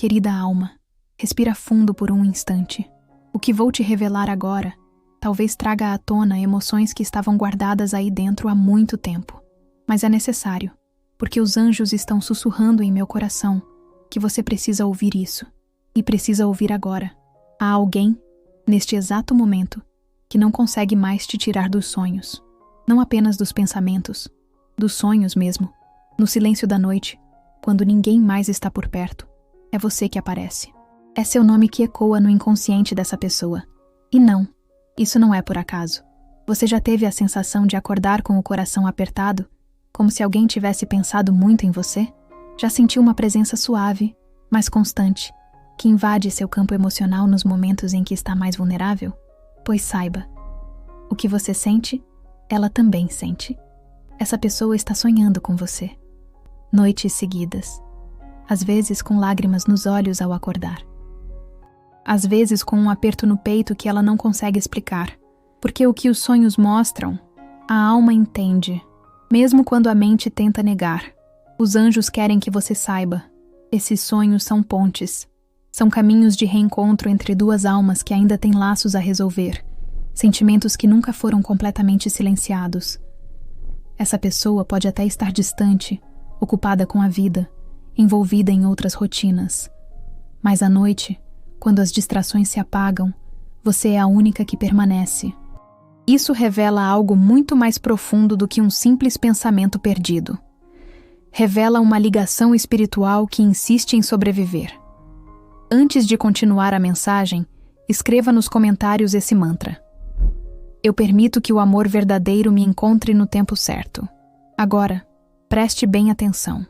Querida alma, respira fundo por um instante. O que vou te revelar agora talvez traga à tona emoções que estavam guardadas aí dentro há muito tempo. Mas é necessário, porque os anjos estão sussurrando em meu coração que você precisa ouvir isso. E precisa ouvir agora. Há alguém, neste exato momento, que não consegue mais te tirar dos sonhos. Não apenas dos pensamentos, dos sonhos mesmo. No silêncio da noite, quando ninguém mais está por perto, é você que aparece. É seu nome que ecoa no inconsciente dessa pessoa. E não, isso não é por acaso. Você já teve a sensação de acordar com o coração apertado, como se alguém tivesse pensado muito em você? Já sentiu uma presença suave, mas constante, que invade seu campo emocional nos momentos em que está mais vulnerável? Pois saiba, o que você sente, ela também sente. Essa pessoa está sonhando com você. Noites seguidas. Às vezes com lágrimas nos olhos ao acordar. Às vezes com um aperto no peito que ela não consegue explicar. Porque o que os sonhos mostram, a alma entende, mesmo quando a mente tenta negar. Os anjos querem que você saiba. Esses sonhos são pontes. São caminhos de reencontro entre duas almas que ainda têm laços a resolver. Sentimentos que nunca foram completamente silenciados. Essa pessoa pode até estar distante, ocupada com a vida, envolvida em outras rotinas. Mas à noite, quando as distrações se apagam, você é a única que permanece. Isso revela algo muito mais profundo do que um simples pensamento perdido. Revela uma ligação espiritual que insiste em sobreviver. Antes de continuar a mensagem, escreva nos comentários esse mantra. Eu permito que o amor verdadeiro me encontre no tempo certo. Agora, preste bem atenção.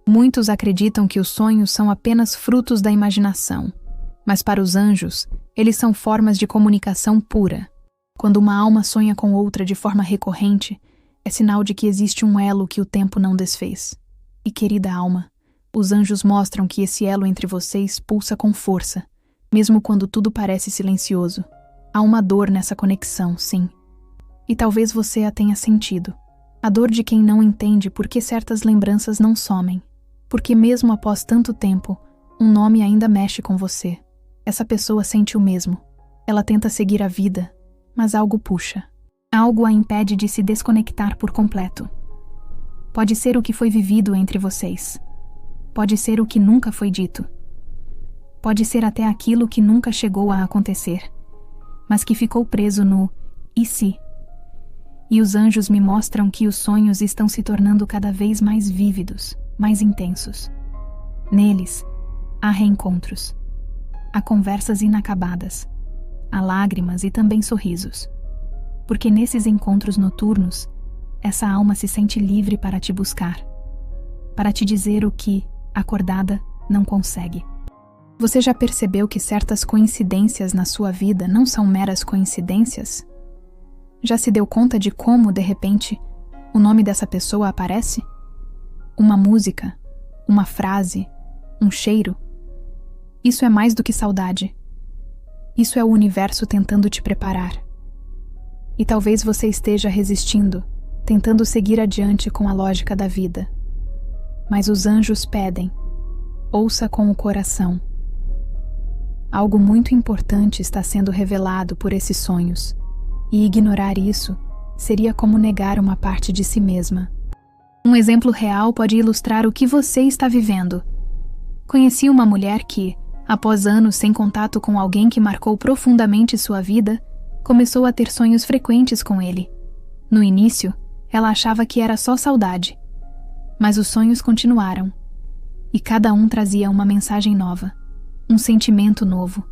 Muitos acreditam que os sonhos são apenas frutos da imaginação, mas para os anjos, eles são formas de comunicação pura. Quando uma alma sonha com outra de forma recorrente, é sinal de que existe um elo que o tempo não desfez. E querida alma, os anjos mostram que esse elo entre vocês pulsa com força, mesmo quando tudo parece silencioso. Há uma dor nessa conexão, sim. E talvez você a tenha sentido. A dor de quem não entende por que certas lembranças não somem. Porque mesmo após tanto tempo, um nome ainda mexe com você. Essa pessoa sente o mesmo. Ela tenta seguir a vida, mas algo puxa. Algo a impede de se desconectar por completo. Pode ser o que foi vivido entre vocês. Pode ser o que nunca foi dito. Pode ser até aquilo que nunca chegou a acontecer, mas que ficou preso no "e se?". E os anjos me mostram que os sonhos estão se tornando cada vez mais vívidos, mais intensos. Neles, há reencontros. Há conversas inacabadas. Há lágrimas e também sorrisos. Porque nesses encontros noturnos, essa alma se sente livre para te buscar. Para te dizer o que, acordada, não consegue. Você já percebeu que certas coincidências na sua vida não são meras coincidências? Já se deu conta de como, de repente, o nome dessa pessoa aparece? Uma música, uma frase, um cheiro? Isso é mais do que saudade. Isso é o universo tentando te preparar. E talvez você esteja resistindo, tentando seguir adiante com a lógica da vida. Mas os anjos pedem, ouça com o coração. Algo muito importante está sendo revelado por esses sonhos, e ignorar isso seria como negar uma parte de si mesma. Um exemplo real pode ilustrar o que você está vivendo. Conheci uma mulher que, após anos sem contato com alguém que marcou profundamente sua vida, começou a ter sonhos frequentes com ele. No início, ela achava que era só saudade. Mas os sonhos continuaram. E cada um trazia uma mensagem nova, um sentimento novo.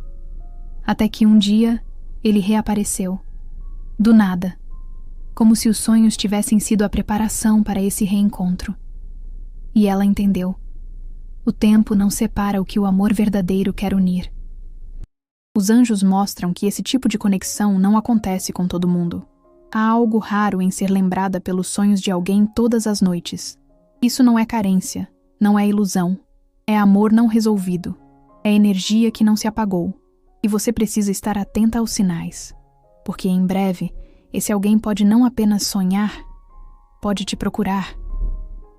Até que um dia, ele reapareceu. Do nada. Como se os sonhos tivessem sido a preparação para esse reencontro. E ela entendeu. O tempo não separa o que o amor verdadeiro quer unir. Os anjos mostram que esse tipo de conexão não acontece com todo mundo. Há algo raro em ser lembrada pelos sonhos de alguém todas as noites. Isso não é carência, não é ilusão. É amor não resolvido. É energia que não se apagou. E você precisa estar atenta aos sinais. Porque em breve, esse alguém pode não apenas sonhar, pode te procurar.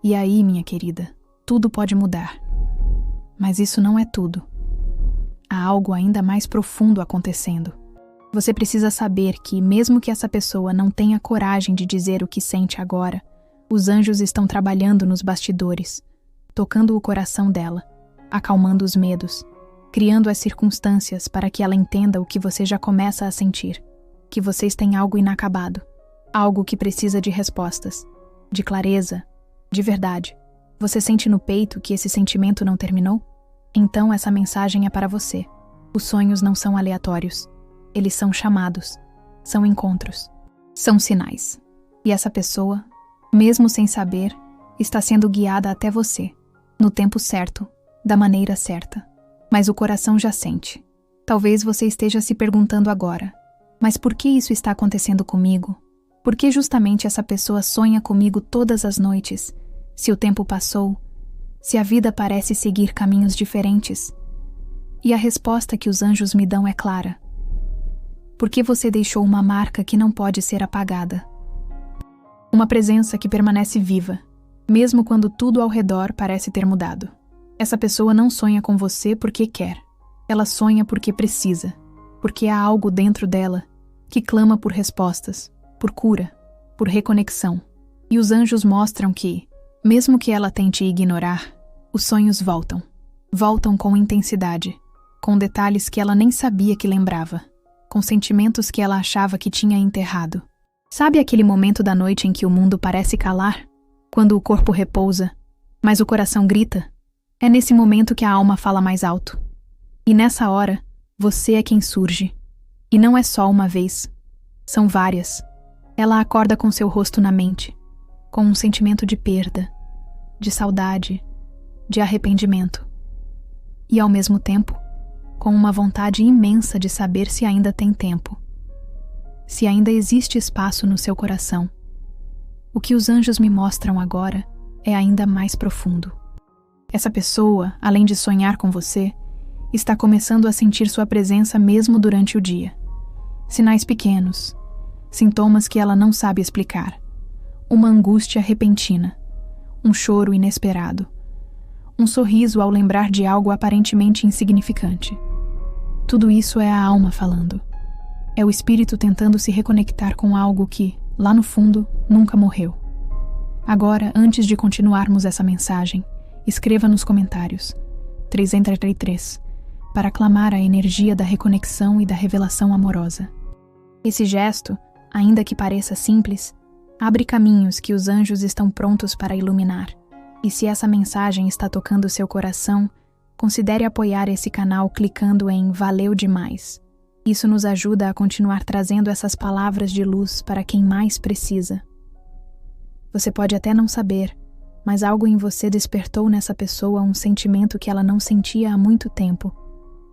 E aí, minha querida, tudo pode mudar. Mas isso não é tudo. há algo ainda mais profundo acontecendo. Você precisa saber que, mesmo que essa pessoa não tenha coragem de dizer o que sente agora, os anjos estão trabalhando nos bastidores, tocando o coração dela, acalmando os medos, criando as circunstâncias para que ela entenda o que você já começa a sentir, que vocês têm algo inacabado, algo que precisa de respostas, de clareza, de verdade. Você sente no peito que esse sentimento não terminou? Então essa mensagem é para você. Os sonhos não são aleatórios. Eles são chamados, são encontros, são sinais. E essa pessoa, mesmo sem saber, está sendo guiada até você, no tempo certo, da maneira certa. Mas o coração já sente. Talvez você esteja se perguntando agora, mas por que isso está acontecendo comigo? Por que justamente essa pessoa sonha comigo todas as noites, se o tempo passou, se a vida parece seguir caminhos diferentes? E a resposta que os anjos me dão é clara. Porque você deixou uma marca que não pode ser apagada. Uma presença que permanece viva, mesmo quando tudo ao redor parece ter mudado. Essa pessoa não sonha com você porque quer. Ela sonha porque precisa, porque há algo dentro dela que clama por respostas, por cura, por reconexão. E os anjos mostram que, mesmo que ela tente ignorar, os sonhos voltam. Voltam com intensidade, com detalhes que ela nem sabia que lembrava, com sentimentos que ela achava que tinha enterrado. Sabe aquele momento da noite em que o mundo parece calar? Quando o corpo repousa, mas o coração grita? É nesse momento que a alma fala mais alto. E nessa hora, você é quem surge. E não é só uma vez. São várias. Ela acorda com seu rosto na mente, com um sentimento de perda, de saudade, de arrependimento. E ao mesmo tempo, com uma vontade imensa de saber se ainda tem tempo. Se ainda existe espaço no seu coração. O que os anjos me mostram agora é ainda mais profundo. Essa pessoa, além de sonhar com você, está começando a sentir sua presença mesmo durante o dia. Sinais pequenos, sintomas que ela não sabe explicar. Uma angústia repentina, um choro inesperado, um sorriso ao lembrar de algo aparentemente insignificante. Tudo isso é a alma falando. É o espírito tentando se reconectar com algo que, lá no fundo, nunca morreu. Agora, antes de continuarmos essa mensagem, escreva nos comentários 333 para clamar a energia da reconexão e da revelação amorosa. Esse gesto, ainda que pareça simples, abre caminhos que os anjos estão prontos para iluminar. E se essa mensagem está tocando seu coração, considere apoiar esse canal clicando em Valeu demais. Isso nos ajuda a continuar trazendo essas palavras de luz para quem mais precisa. Você pode até não saber, mas algo em você despertou nessa pessoa um sentimento que ela não sentia há muito tempo,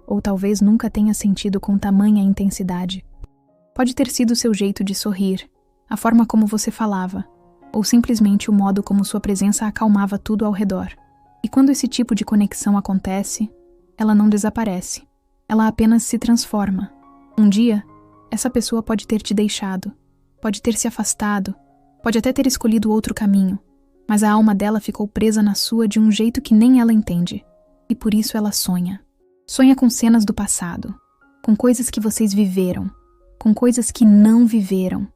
ou talvez nunca tenha sentido com tamanha intensidade. Pode ter sido seu jeito de sorrir, a forma como você falava, ou simplesmente o modo como sua presença acalmava tudo ao redor. E quando esse tipo de conexão acontece, ela não desaparece, ela apenas se transforma. Um dia, essa pessoa pode ter te deixado, pode ter se afastado, pode até ter escolhido outro caminho, mas a alma dela ficou presa na sua de um jeito que nem ela entende, e por isso ela sonha. Sonha com cenas do passado, com coisas que vocês viveram, com coisas que não viveram,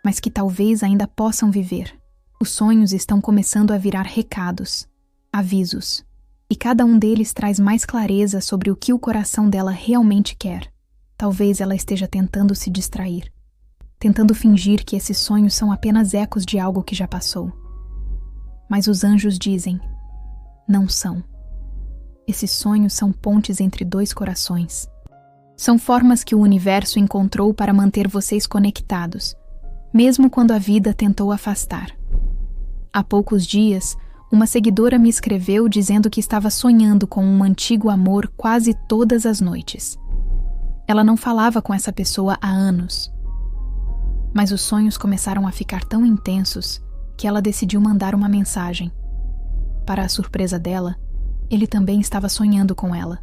mas que talvez ainda possam viver. Os sonhos estão começando a virar recados, avisos, e cada um deles traz mais clareza sobre o que o coração dela realmente quer. Talvez ela esteja tentando se distrair, tentando fingir que esses sonhos são apenas ecos de algo que já passou. Mas os anjos dizem, não são. Esses sonhos são pontes entre dois corações. São formas que o universo encontrou para manter vocês conectados, mesmo quando a vida tentou afastar. Há poucos dias, uma seguidora me escreveu dizendo que estava sonhando com um antigo amor quase todas as noites. Ela não falava com essa pessoa há anos. Mas os sonhos começaram a ficar tão intensos que ela decidiu mandar uma mensagem. Para a surpresa dela, ele também estava sonhando com ela.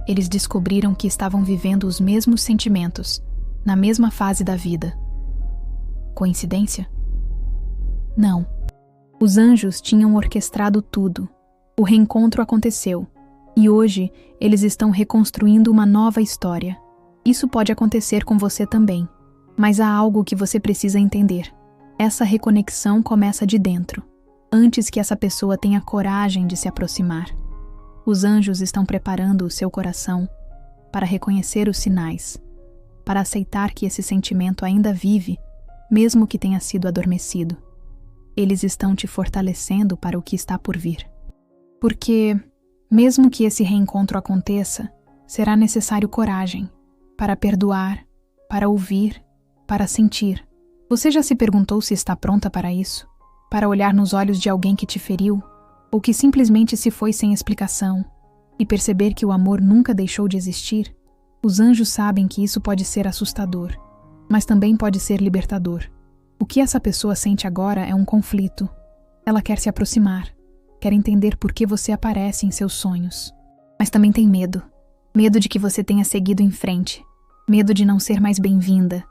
Eles descobriram que estavam vivendo os mesmos sentimentos, na mesma fase da vida. Coincidência? Não. Os anjos tinham orquestrado tudo. O reencontro aconteceu, E hoje, eles estão reconstruindo uma nova história. Isso pode acontecer com você também. Mas há algo que você precisa entender. Essa reconexão começa de dentro, antes que essa pessoa tenha coragem de se aproximar. Os anjos estão preparando o seu coração para reconhecer os sinais, para aceitar que esse sentimento ainda vive, mesmo que tenha sido adormecido. Eles estão te fortalecendo para o que está por vir. Porque, mesmo que esse reencontro aconteça, será necessário coragem para perdoar, para ouvir, para sentir. Você já se perguntou se está pronta para isso? Para olhar nos olhos de alguém que te feriu? Ou que simplesmente se foi sem explicação? E perceber que o amor nunca deixou de existir? Os anjos sabem que isso pode ser assustador, mas também pode ser libertador. O que essa pessoa sente agora é um conflito. Ela quer se aproximar, quer entender por que você aparece em seus sonhos. Mas também tem medo. Medo de que você tenha seguido em frente. Medo de não ser mais bem-vinda.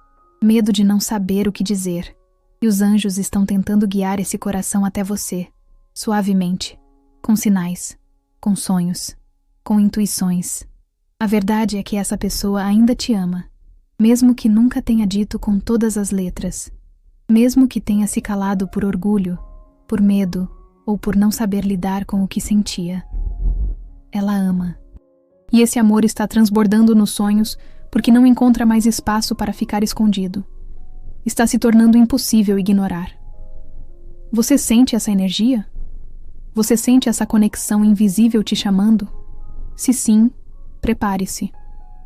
Medo de não saber o que dizer. E os anjos estão tentando guiar esse coração até você, suavemente, com sinais, com sonhos, com intuições. A verdade é que essa pessoa ainda te ama, mesmo que nunca tenha dito com todas as letras, mesmo que tenha se calado por orgulho, por medo ou por não saber lidar com o que sentia. Ela ama. E esse amor está transbordando nos sonhos porque não encontra mais espaço para ficar escondido. Está se tornando impossível ignorar. Você sente essa energia? Você sente essa conexão invisível te chamando? Se sim, prepare-se,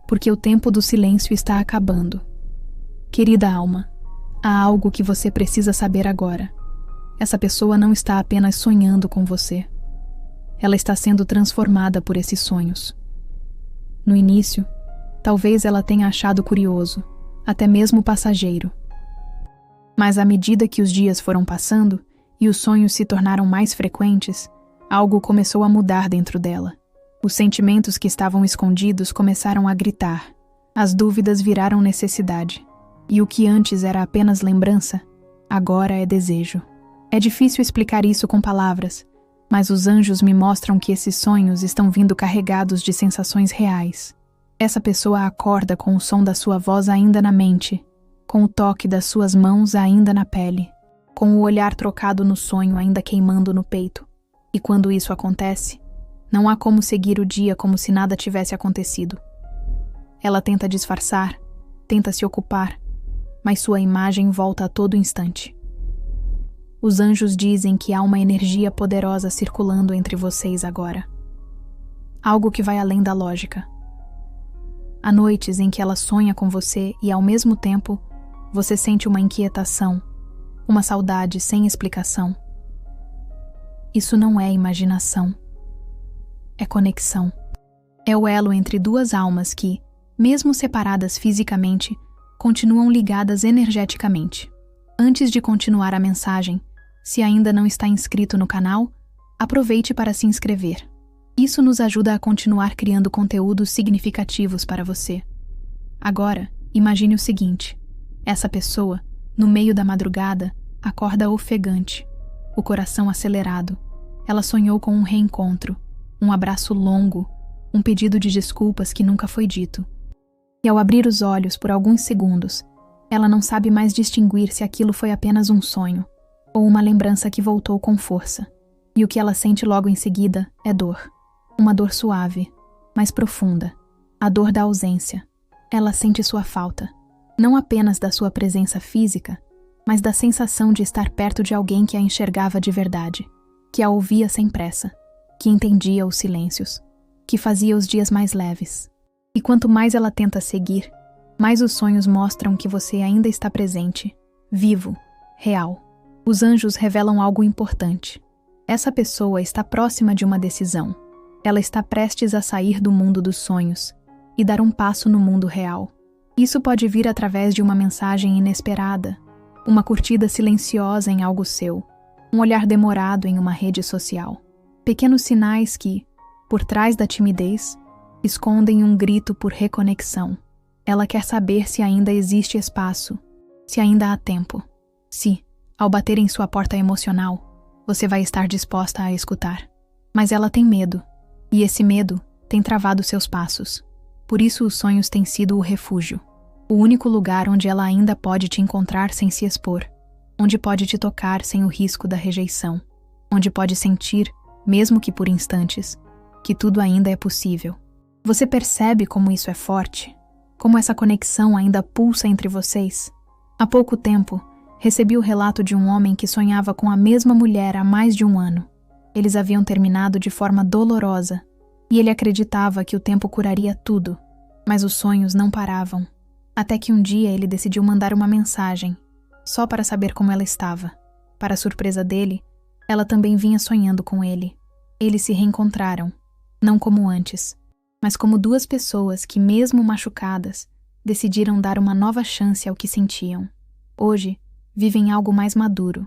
porque o tempo do silêncio está acabando. Querida alma, há algo que você precisa saber agora. Essa pessoa não está apenas sonhando com você. Ela está sendo transformada por esses sonhos. No início, talvez ela tenha achado curioso, até mesmo passageiro. Mas à medida que os dias foram passando e os sonhos se tornaram mais frequentes, algo começou a mudar dentro dela. Os sentimentos que estavam escondidos começaram a gritar. As dúvidas viraram necessidade. E o que antes era apenas lembrança, agora é desejo. É difícil explicar isso com palavras, mas os anjos me mostram que esses sonhos estão vindo carregados de sensações reais. Essa pessoa acorda com o som da sua voz ainda na mente, com o toque das suas mãos ainda na pele, com o olhar trocado no sonho ainda queimando no peito. E quando isso acontece, não há como seguir o dia como se nada tivesse acontecido. Ela tenta disfarçar, tenta se ocupar, mas sua imagem volta a todo instante. Os anjos dizem que há uma energia poderosa circulando entre vocês agora. Algo que vai além da lógica. Há noites em que ela sonha com você e, ao mesmo tempo, você sente uma inquietação, uma saudade sem explicação. Isso não é imaginação. É conexão. É o elo entre duas almas que, mesmo separadas fisicamente, continuam ligadas energeticamente. Antes de continuar a mensagem, se ainda não está inscrito no canal, aproveite para se inscrever. Isso nos ajuda a continuar criando conteúdos significativos para você. Agora, imagine o seguinte: essa pessoa, no meio da madrugada, acorda ofegante, o coração acelerado. Ela sonhou com um reencontro, um abraço longo, um pedido de desculpas que nunca foi dito. E ao abrir os olhos por alguns segundos, ela não sabe mais distinguir se aquilo foi apenas um sonho ou uma lembrança que voltou com força. E o que ela sente logo em seguida é dor. Uma dor suave, mas profunda. A dor da ausência. Ela sente sua falta. Não apenas da sua presença física, mas da sensação de estar perto de alguém que a enxergava de verdade, que a ouvia sem pressa, que entendia os silêncios, que fazia os dias mais leves. E quanto mais ela tenta seguir, mais os sonhos mostram que você ainda está presente, vivo, real. Os anjos revelam algo importante. Essa pessoa está próxima de uma decisão. Ela está prestes a sair do mundo dos sonhos e dar um passo no mundo real. Isso pode vir através de uma mensagem inesperada, uma curtida silenciosa em algo seu, um olhar demorado em uma rede social. Pequenos sinais que, por trás da timidez, escondem um grito por reconexão. Ela quer saber se ainda existe espaço, se ainda há tempo, se, ao bater em sua porta emocional, você vai estar disposta a escutar. Mas ela tem medo, e esse medo tem travado seus passos. Por isso os sonhos têm sido o refúgio. O único lugar onde ela ainda pode te encontrar sem se expor. Onde pode te tocar sem o risco da rejeição. Onde pode sentir, mesmo que por instantes, que tudo ainda é possível. Você percebe como isso é forte? Como essa conexão ainda pulsa entre vocês? Há pouco tempo, recebi o relato de um homem que sonhava com a mesma mulher há mais de um ano. Eles haviam terminado de forma dolorosa, e ele acreditava que o tempo curaria tudo, mas os sonhos não paravam. Até que um dia ele decidiu mandar uma mensagem, só para saber como ela estava. Para surpresa dele, ela também vinha sonhando com ele. Eles se reencontraram, não como antes, mas como duas pessoas que, mesmo machucadas, decidiram dar uma nova chance ao que sentiam. Hoje, vivem algo mais maduro,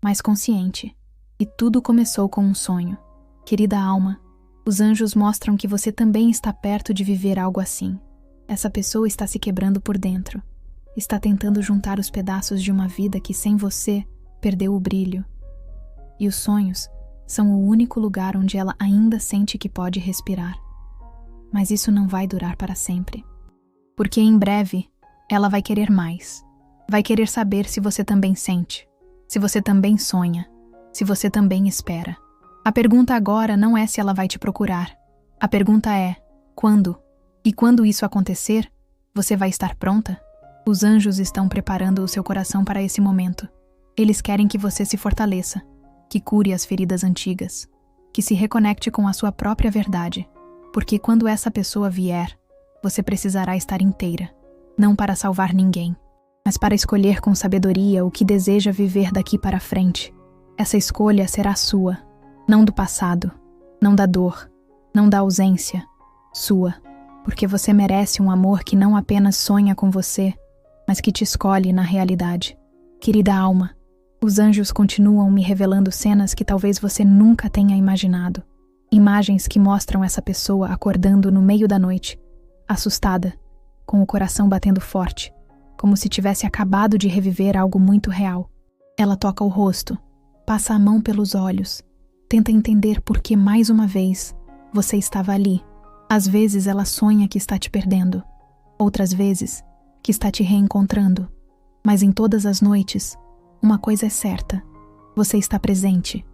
mais consciente, e tudo começou com um sonho. Querida alma, os anjos mostram que você também está perto de viver algo assim. Essa pessoa está se quebrando por dentro. Está tentando juntar os pedaços de uma vida que, sem você, perdeu o brilho. E os sonhos são o único lugar onde ela ainda sente que pode respirar. Mas isso não vai durar para sempre. Porque em breve, ela vai querer mais. Vai querer saber se você também sente, se você também sonha, se você também espera. A pergunta agora não é se ela vai te procurar. A pergunta é, quando? E quando isso acontecer, você vai estar pronta? Os anjos estão preparando o seu coração para esse momento. Eles querem que você se fortaleça, que cure as feridas antigas, que se reconecte com a sua própria verdade. Porque quando essa pessoa vier, você precisará estar inteira, não para salvar ninguém, mas para escolher com sabedoria o que deseja viver daqui para frente. Essa escolha será sua, não do passado, não da dor, não da ausência, sua, porque você merece um amor que não apenas sonha com você, mas que te escolhe na realidade. Querida alma, os anjos continuam me revelando cenas que talvez você nunca tenha imaginado. Imagens que mostram essa pessoa acordando no meio da noite, assustada, com o coração batendo forte, como se tivesse acabado de reviver algo muito real. Ela toca o rosto, passa a mão pelos olhos, tenta entender por que mais uma vez você estava ali. Às vezes ela sonha que está te perdendo, outras vezes que está te reencontrando. Mas em todas as noites, uma coisa é certa, você está presente.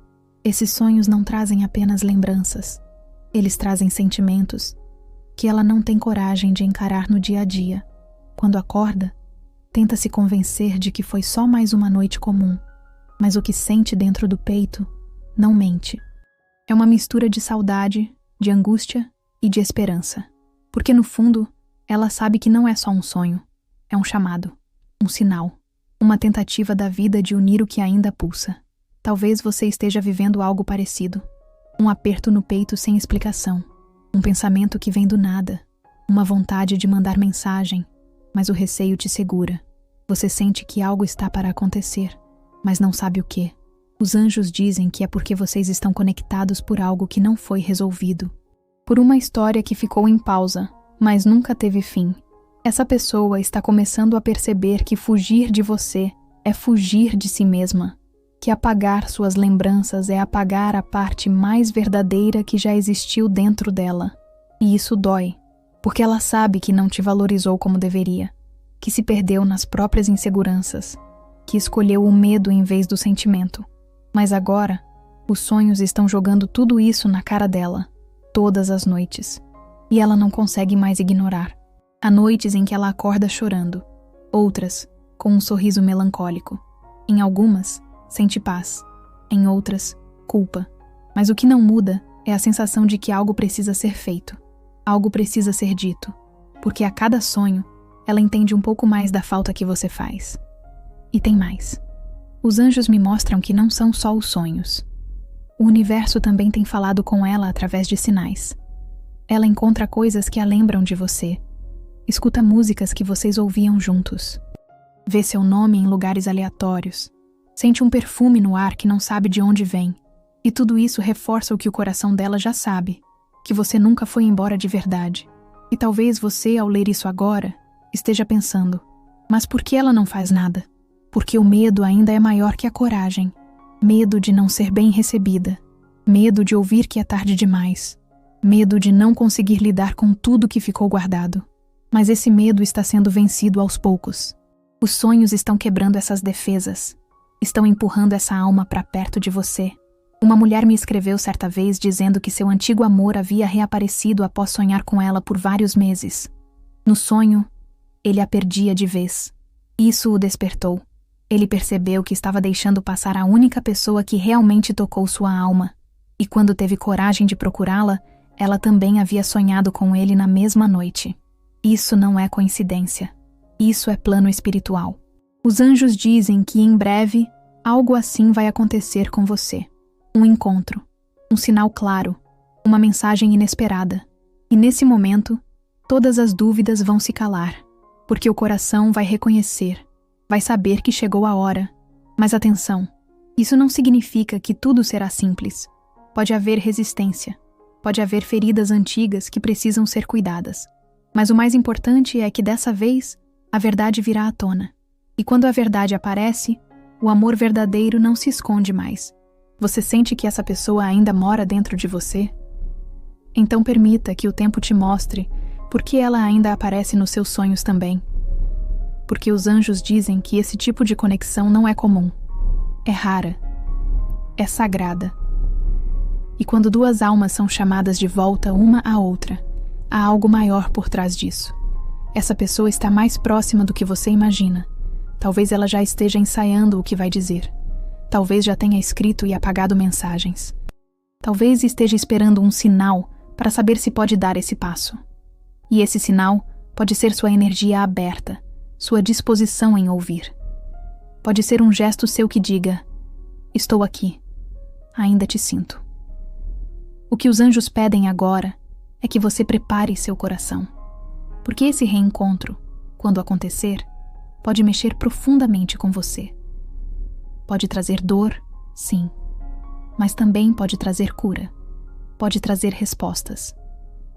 Esses sonhos não trazem apenas lembranças, eles trazem sentimentos que ela não tem coragem de encarar no dia a dia. Quando acorda, tenta se convencer de que foi só mais uma noite comum, mas o que sente dentro do peito não mente. É uma mistura de saudade, de angústia e de esperança, porque no fundo, ela sabe que não é só um sonho, é um chamado, um sinal, uma tentativa da vida de unir o que ainda pulsa. Talvez você esteja vivendo algo parecido. Um aperto no peito sem explicação. Um pensamento que vem do nada. Uma vontade de mandar mensagem, mas o receio te segura. Você sente que algo está para acontecer, mas não sabe o quê. Os anjos dizem que é porque vocês estão conectados por algo que não foi resolvido. Por uma história que ficou em pausa, mas nunca teve fim. Essa pessoa está começando a perceber que fugir de você é fugir de si mesma. Que apagar suas lembranças é apagar a parte mais verdadeira que já existiu dentro dela. E isso dói, porque ela sabe que não te valorizou como deveria, que se perdeu nas próprias inseguranças, que escolheu o medo em vez do sentimento. Mas agora, os sonhos estão jogando tudo isso na cara dela, todas as noites, e ela não consegue mais ignorar. Há noites em que ela acorda chorando, outras com um sorriso melancólico. Em algumas, sente paz, em outras, culpa. Mas o que não muda é a sensação de que algo precisa ser feito, algo precisa ser dito, porque a cada sonho, ela entende um pouco mais da falta que você faz. E tem mais. Os anjos me mostram que não são só os sonhos. O universo também tem falado com ela através de sinais. Ela encontra coisas que a lembram de você, escuta músicas que vocês ouviam juntos, vê seu nome em lugares aleatórios, sente um perfume no ar que não sabe de onde vem, e tudo isso reforça o que o coração dela já sabe, que você nunca foi embora de verdade. E talvez você, ao ler isso agora, esteja pensando, mas por que ela não faz nada? Porque o medo ainda é maior que a coragem. Medo de não ser bem recebida, medo de ouvir que é tarde demais, Medo de não conseguir lidar com tudo que ficou guardado. Mas esse medo está sendo vencido aos poucos. Os sonhos estão quebrando essas defesas. Estão empurrando essa alma para perto de você. Uma mulher me escreveu certa vez dizendo que seu antigo amor havia reaparecido após sonhar com ela por vários meses. No sonho, ele a perdia de vez. Isso o despertou. Ele percebeu que estava deixando passar a única pessoa que realmente tocou sua alma. E quando teve coragem de procurá-la, ela também havia sonhado com ele na mesma noite. Isso não é coincidência. Isso é plano espiritual. Os anjos dizem que em breve algo assim vai acontecer com você. Um encontro, um sinal claro, uma mensagem inesperada. E nesse momento, todas as dúvidas vão se calar, porque o coração vai reconhecer, vai saber que chegou a hora. Mas atenção, isso não significa que tudo será simples. Pode haver resistência, pode haver feridas antigas que precisam ser cuidadas. Mas o mais importante é que dessa vez, a verdade virá à tona. E quando a verdade aparece, o amor verdadeiro não se esconde mais. Você sente que essa pessoa ainda mora dentro de você? Então permita que o tempo te mostre por que ela ainda aparece nos seus sonhos também. Porque os anjos dizem que esse tipo de conexão não é comum. É rara. É sagrada. E quando duas almas são chamadas de volta uma à outra, há algo maior por trás disso. Essa pessoa está mais próxima do que você imagina. Talvez ela já esteja ensaiando o que vai dizer. Talvez já tenha escrito e apagado mensagens. Talvez esteja esperando um sinal para saber se pode dar esse passo. E esse sinal pode ser sua energia aberta, sua disposição em ouvir. Pode ser um gesto seu que diga: estou aqui, ainda te sinto. O que os anjos pedem agora é que você prepare seu coração. Porque esse reencontro, quando acontecer, pode mexer profundamente com você. Pode trazer dor, sim, mas também pode trazer cura, pode trazer respostas,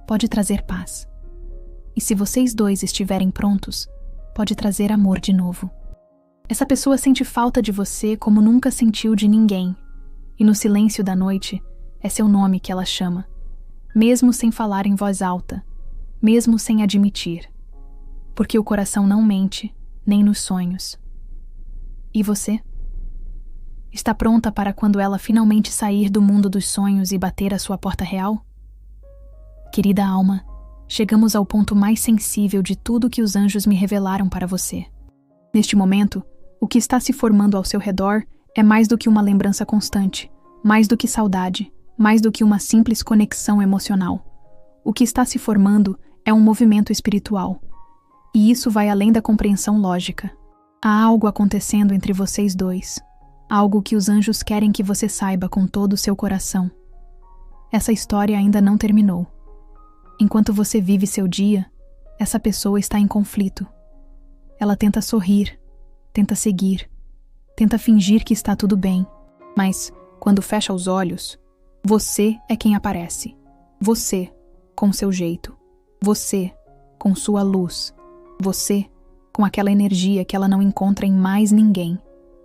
pode trazer paz. E se vocês dois estiverem prontos, pode trazer amor de novo. Essa pessoa sente falta de você como nunca sentiu de ninguém, e no silêncio da noite é seu nome que ela chama, mesmo sem falar em voz alta, mesmo sem admitir, porque o coração não mente, nem nos sonhos. E você? Está pronta para quando ela finalmente sair do mundo dos sonhos e bater a sua porta real? Querida alma, chegamos ao ponto mais sensível de tudo que os anjos me revelaram para você. Neste momento, o que está se formando ao seu redor é mais do que uma lembrança constante, mais do que saudade, mais do que uma simples conexão emocional. O que está se formando é um movimento espiritual. E isso vai além da compreensão lógica. Há algo acontecendo entre vocês dois. Algo que os anjos querem que você saiba com todo o seu coração. Essa história ainda não terminou. Enquanto você vive seu dia, essa pessoa está em conflito. Ela tenta sorrir, tenta seguir, tenta fingir que está tudo bem, mas, quando fecha os olhos, você é quem aparece. Você, com seu jeito. Você, com sua luz. Você, com aquela energia que ela não encontra em mais ninguém.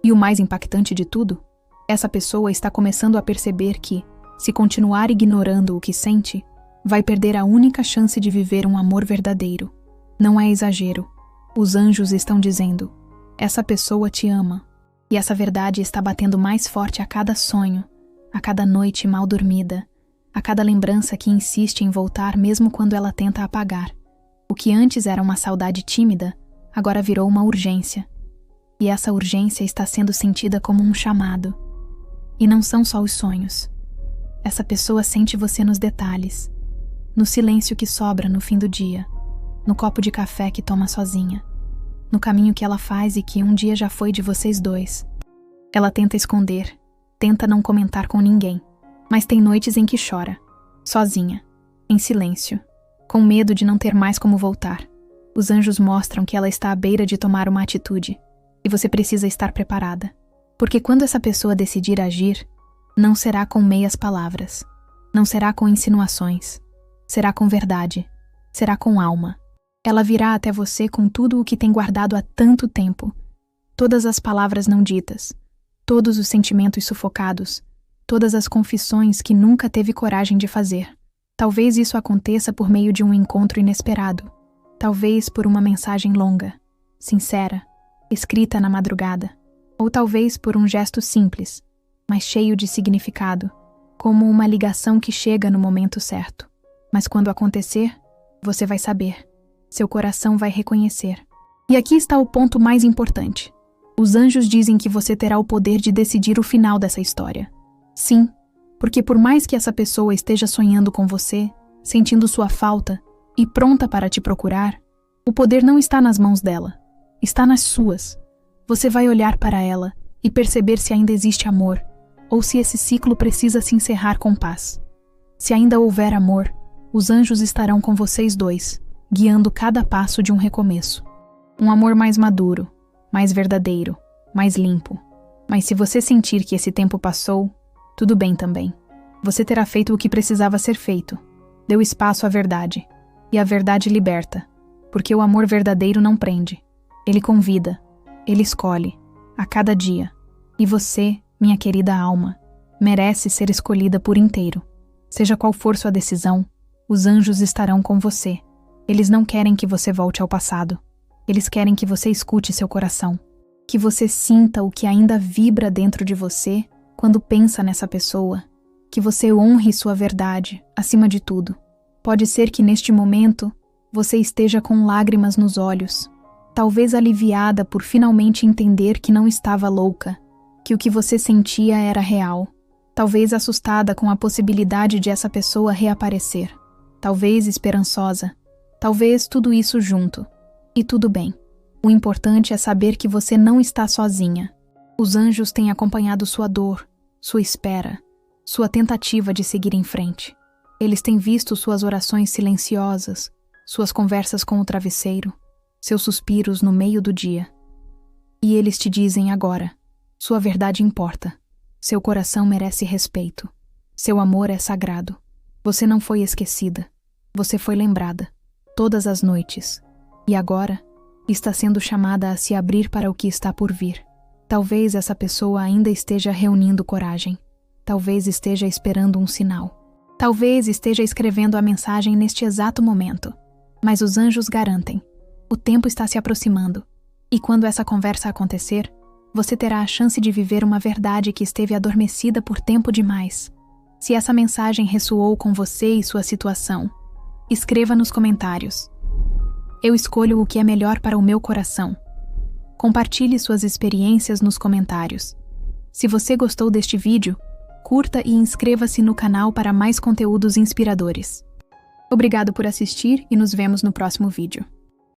E o mais impactante de tudo, essa pessoa está começando a perceber que, se continuar ignorando o que sente, vai perder a única chance de viver um amor verdadeiro. Não é exagero. Os anjos estão dizendo: essa pessoa te ama. E essa verdade está batendo mais forte a cada sonho, a cada noite mal dormida, a cada lembrança que insiste em voltar mesmo quando ela tenta apagar. O que antes era uma saudade tímida, agora virou uma urgência. E essa urgência está sendo sentida como um chamado. E não são só os sonhos. Essa pessoa sente você nos detalhes, no silêncio que sobra no fim do dia, no copo de café que toma sozinha, no caminho que ela faz e que um dia já foi de vocês dois. Ela tenta esconder, tenta não comentar com ninguém, mas tem noites em que chora, sozinha, em silêncio, com medo de não ter mais como voltar. Os anjos mostram que ela está à beira de tomar uma atitude, e você precisa estar preparada. Porque quando essa pessoa decidir agir, não será com meias palavras, não será com insinuações, será com verdade, será com alma. Ela virá até você com tudo o que tem guardado há tanto tempo, todas as palavras não ditas, todos os sentimentos sufocados, todas as confissões que nunca teve coragem de fazer. Talvez isso aconteça por meio de um encontro inesperado. Talvez por uma mensagem longa, sincera, escrita na madrugada. Ou talvez por um gesto simples, mas cheio de significado, como uma ligação que chega no momento certo. Mas quando acontecer, você vai saber. Seu coração vai reconhecer. E aqui está o ponto mais importante. Os anjos dizem que você terá o poder de decidir o final dessa história. Sim, porque por mais que essa pessoa esteja sonhando com você, sentindo sua falta e pronta para te procurar, o poder não está nas mãos dela, está nas suas. Você vai olhar para ela e perceber se ainda existe amor, ou se esse ciclo precisa se encerrar com paz. Se ainda houver amor, os anjos estarão com vocês dois, guiando cada passo de um recomeço. Um amor mais maduro, mais verdadeiro, mais limpo. Mas se você sentir que esse tempo passou, tudo bem também. Você terá feito o que precisava ser feito. Deu espaço à verdade. E a verdade liberta. Porque o amor verdadeiro não prende. Ele convida. Ele escolhe. A cada dia. E você, minha querida alma, merece ser escolhida por inteiro. Seja qual for sua decisão, os anjos estarão com você. Eles não querem que você volte ao passado. Eles querem que você escute seu coração. Que você sinta o que ainda vibra dentro de você quando pensa nessa pessoa. Que você honre sua verdade, acima de tudo. Pode ser que neste momento você esteja com lágrimas nos olhos, talvez aliviada por finalmente entender que não estava louca, que o que você sentia era real. Talvez assustada com a possibilidade de essa pessoa reaparecer. Talvez esperançosa. Talvez tudo isso junto. E tudo bem. O importante é saber que você não está sozinha. Os anjos têm acompanhado sua dor, sua espera, sua tentativa de seguir em frente. Eles têm visto suas orações silenciosas, suas conversas com o travesseiro, seus suspiros no meio do dia. E eles te dizem agora, sua verdade importa. Seu coração merece respeito. Seu amor é sagrado. Você não foi esquecida. Você foi lembrada. Todas as noites. E agora, está sendo chamada a se abrir para o que está por vir. Talvez essa pessoa ainda esteja reunindo coragem. Talvez esteja esperando um sinal. Talvez esteja escrevendo a mensagem neste exato momento. Mas os anjos garantem. O tempo está se aproximando. E quando essa conversa acontecer, você terá a chance de viver uma verdade que esteve adormecida por tempo demais. Se essa mensagem ressoou com você e sua situação, escreva nos comentários. Eu escolho o que é melhor para o meu coração. Compartilhe suas experiências nos comentários. Se você gostou deste vídeo, curta e inscreva-se no canal para mais conteúdos inspiradores. Obrigado por assistir e nos vemos no próximo vídeo.